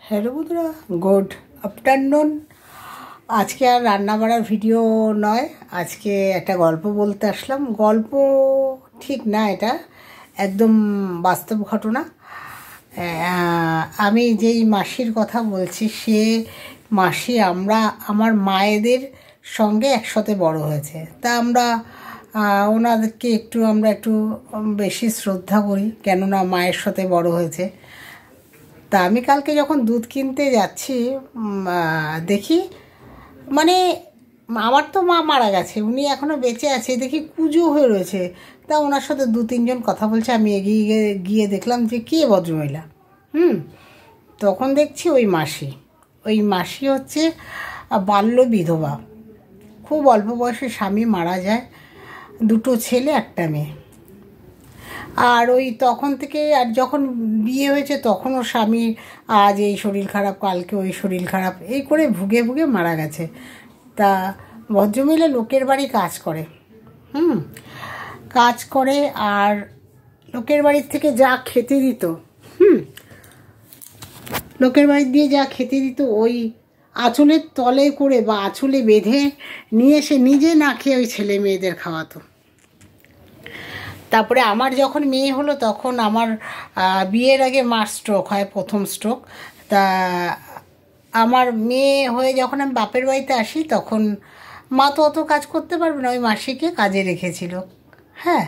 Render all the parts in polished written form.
Hello বন্ধুরা, good afternoon. আজকে আর রান্না বাড়ার ভিডিও নয়, আজকে একটা গল্প বলতে আসলাম। গল্প ঠিক না, এটা একদম বাস্তব ঘটনা। আমি যেই মাসির কথা বলছি, সে মাসি আমার মায়েদের সঙ্গে একসাথে বড় হয়েছে। তা ওনাদেরকে আমরা একটু বেশি শ্রদ্ধা করি, কেননা মায়ের সাথে বড় হয়েছে। তা আমি কালকে যখন দুধ কিনতে যাচ্ছি, দেখি মানে আমার তো মা মারা গেছে, উনি এখনও বেঁচে আছে, দেখি কুঁজো হয়ে রয়েছে। তা ওনার সাথে দু তিনজন কথা বলছে, আমি এগিয়ে গিয়ে দেখলাম যে কে ভদ্রমহিলা। তখন দেখছি ওই মাসি হচ্ছে বাল্য বিধবা। খুব অল্প বয়সে স্বামী মারা যায়, দুটো ছেলে একটা মেয়ে। আর তখন থেকে, আর যখন বিয়ে হয়েছে তখনও স্বামী আজ এই শরীর খারাপ, কালকে ওই শরীর খারাপ, এই করে ভুগে ভুগে মারা গেছে। তা ভদ্রমহিলা লোকের বাড়ি কাজ করে, আর লোকের বাড়ির থেকে যা খেতে দিত, লোকের বাড়ি দিয়ে যা খেতে দিত, ওই আঁচলের তলে করে বা আঁচলে বেঁধে নিয়ে এসে নিজে না খেয়ে ওই ছেলে মেয়েদের খাওয়াতো। তারপরে আমার যখন মেয়ে হলো, তখন আমার বিয়ের আগে মার স্ট্রোক হয়, প্রথম স্ট্রোক। তা আমার মেয়ে হয়ে যখন আমি বাপের বাড়িতে আসি, তখন মা তো অত কাজ করতে পারবে না, ওই মাসিকে কাজে রেখেছিল। হ্যাঁ,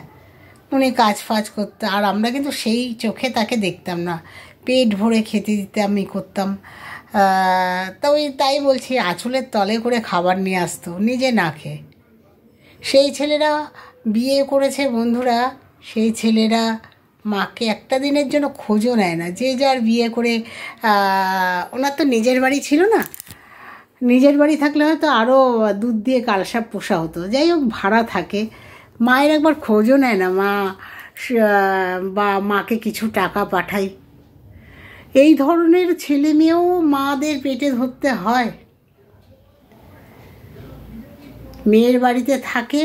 উনি কাজ ফাজ করতে, আর আমরা কিন্তু সেই চোখে তাকে দেখতাম না, পেট ভরে খেতে দিতে আমি করতাম। তা তাই বলছি, আঁচলের তলে করে খাবার নিয়ে আসতো নিজে না খেয়ে। সেই ছেলেরা বিয়ে করেছে বন্ধুরা, সেই ছেলেরা মাকে একটা দিনের জন্য খোঁজও নেয় না। যে যার বিয়ে করে, ওনার তো নিজের বাড়ি ছিল না, নিজের বাড়ি থাকলে হয়তো আরও দুধ দিয়ে কালসাপ পোষা হতো। যাই হোক, ভাড়া থাকে, মায়ের একবার খোঁজও নেয় না বা মাকে কিছু টাকা পাঠায়। এই ধরনের ছেলে মেয়েও মাদের পেটে ধরতে হয়। মেয়ের বাড়িতে থাকে,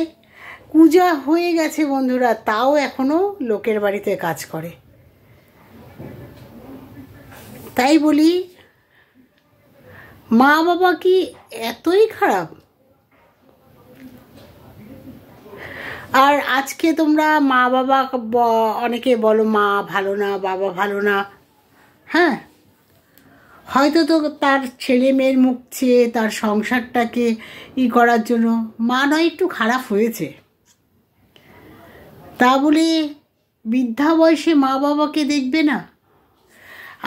পূজা হয়ে গেছে বন্ধুরা, তাও এখনো লোকের বাড়িতে কাজ করে। তাই বলি, মা বাবা কি এতই খারাপ? আর আজকে তোমরা মা বাবা, অনেকে বলো মা ভালো না, বাবা ভালো না। হ্যাঁ, হয়তো তো তার ছেলে মেয়ের মুখ চেয়ে তার সংসারটাকে করার জন্য মা নয় একটু খারাপ হয়েছে। তা বলে বৃদ্ধা বয়সে মা বাবাকে দেখবে না?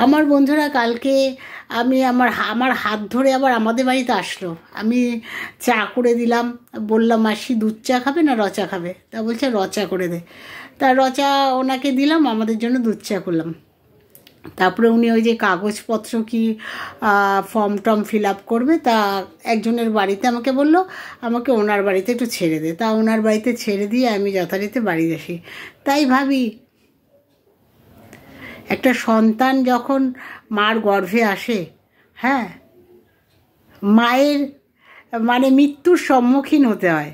আমার বন্ধুরা কালকে আমার হাত ধরে আবার আমাদের বাড়িতে আসলো। আমি চা করে দিলাম, বললাম মাসি দুধ চা খাবে না রচা খাবে? তা বলছে রচা করে দে। তা রচা ওনাকে দিলাম, আমাদের জন্য দুধ চা করলাম। তারপরে উনি ওই যে কাগজপত্র কি ফর্ম টর্ম ফিল আপ করবে, তা একজনের বাড়িতে আমাকে বললো আমাকে ওনার বাড়িতে একটু ছেড়ে দে। তা ওনার বাড়িতে ছেড়ে দিয়ে আমি যথারীতি বাড়ি আসি। তাই ভাবি, একটা সন্তান যখন মার গর্ভে আসে, হ্যাঁ, মায়ের মৃত্যুর সম্মুখীন হতে হয়।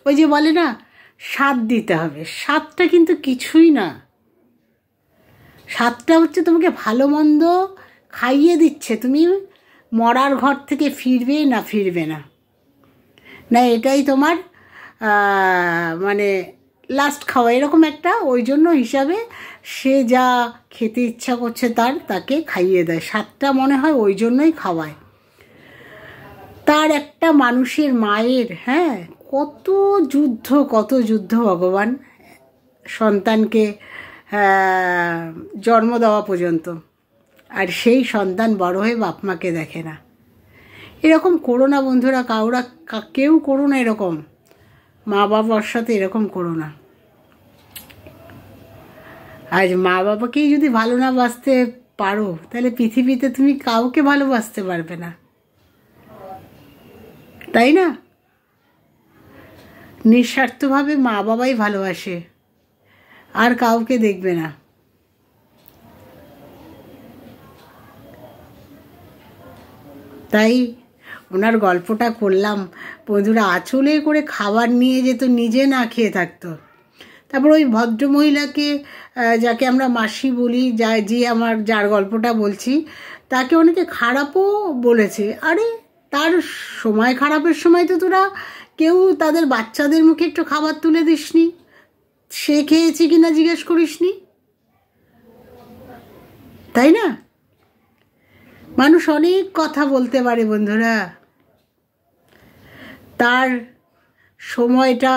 ওই যে বলে না, স্বাদ দিতে হবে, স্বাদটা কিন্তু কিছুই না। স্বাদটা হচ্ছে তোমাকে ভালো মন্দ খাইয়ে দিচ্ছে, তুমি মরার ঘর থেকে ফিরবে না, এটাই তোমার লাস্ট খাওয়া, এরকম একটা ওই জন্য হিসাবে সে যা খেতে ইচ্ছা করছে তাকে খাইয়ে দেয়। স্বাদটা মনে হয় ওই জন্যই খাওয়ায়। তার একটা মানুষের মায়ের, হ্যাঁ, কত যুদ্ধ ভগবান সন্তানকে জন্ম দেওয়া পর্যন্ত, আর সেই সন্তান বড় হয়ে বাপ মাকে দেখে না। এরকম করো না বন্ধুরা, কেউ করো না এরকম, মা বাবার সাথে এরকম করো না। আজ মা বাবাকেই যদি ভালো না বাসতে পারো, তাহলে পৃথিবীতে তুমি কাউকে ভালোবাসতে পারবে না, তাই না? নিঃস্বার্থভাবে মা বাবাই ভালোবাসে, আর কাউকে দেখবে না। তাই ওনার গল্পটা করলাম বন্ধুরা। আঁচলে করে খাবার নিয়ে যেত, নিজে না খেয়ে থাকতো। তারপর ওই ভদ্রমহিলাকে যাকে আমরা মাসি বলি, যার গল্পটা বলছি, তাকে অনেকে খারাপও বলেছে। আরে তার সময় খারাপের সময় তো তোরা কেউ তাদের বাচ্চাদের মুখে একটু খাবার তুলে দিসনি, সে খেয়েছি কিনা জিজ্ঞেস করিসনি, তাই না? মানুষ অনেক কথা বলতে পারে বন্ধুরা, তার সময়টা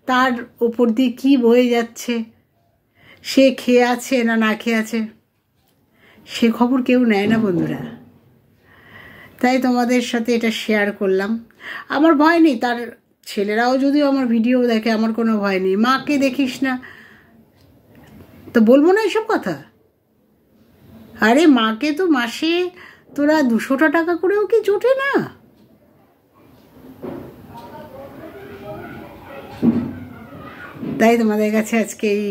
তার ওপর দিয়ে কী বয়ে যাচ্ছে, সে খেয়ে আছে না না খেয়ে আছে, সে খবর কেউ নেয় না বন্ধুরা। তাই তোমাদের সাথে এটা শেয়ার করলাম। আমার ভয় নেই, তার ছেলেরাও যদিও আমার ভিডিও দেখে, আমার কোনো ভয় নেই। মাকে দেখিস না তো বলবো না এসব কথা? আরে মাকে তো মাসে তোরা 200 টাকা করেও কি জোটে না? তাই তোমাদের কাছে আজকে এই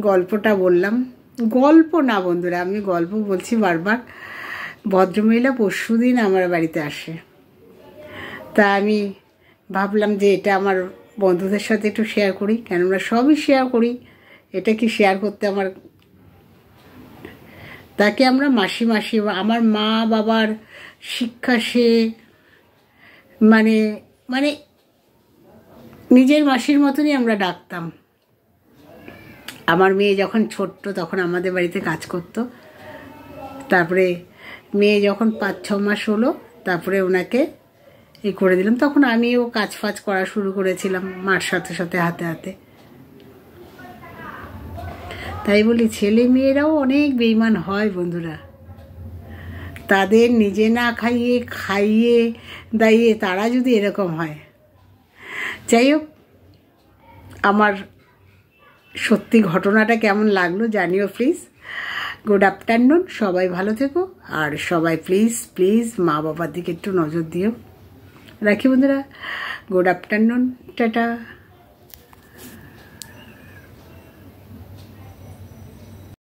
গল্পটা বললাম। গল্প না বন্ধুরা, আমি গল্প বলছি বারবার। ভদ্রমহিলা পরশুদিন আমার বাড়িতে আসে, তা আমি ভাবলাম যে এটা আমার বন্ধুদের সাথে একটু শেয়ার করি, কেন আমরা সবই শেয়ার করি, এটা কি শেয়ার করতে আমার, তাকে আমরা মাসি মাসি, আমার মা বাবার শিক্ষা সে মানে মানে নিজের মাসির মতনই আমরা ডাকতাম। আমার মেয়ে যখন ছোট্ট তখন আমাদের বাড়িতে কাজ করতো, তারপরে মেয়ে যখন 5-6 মাস হলো তারপরে ওনাকে করে দিলাম। তখন আমিও কাজ ফাজ করা শুরু করেছিলাম মার সাথে সাথে হাতে হাতে। তাই বলি ছেলে মেয়েরাও অনেক বেইমান হয় বন্ধুরা, তাদের নিজে না খাইয়ে দাইয়ে তারা যদি এরকম হয়। যাই হোক, আমার সত্যি ঘটনাটা কেমন লাগলো জানিও প্লিজ। গুড আফটারনুন, সবাই ভালো থেকো, আর সবাই প্লিজ প্লিজ মা বাবার দিকে একটু নজর দিও। রাখি বন্ধুরা, গুড আফটারনুন, টাটা।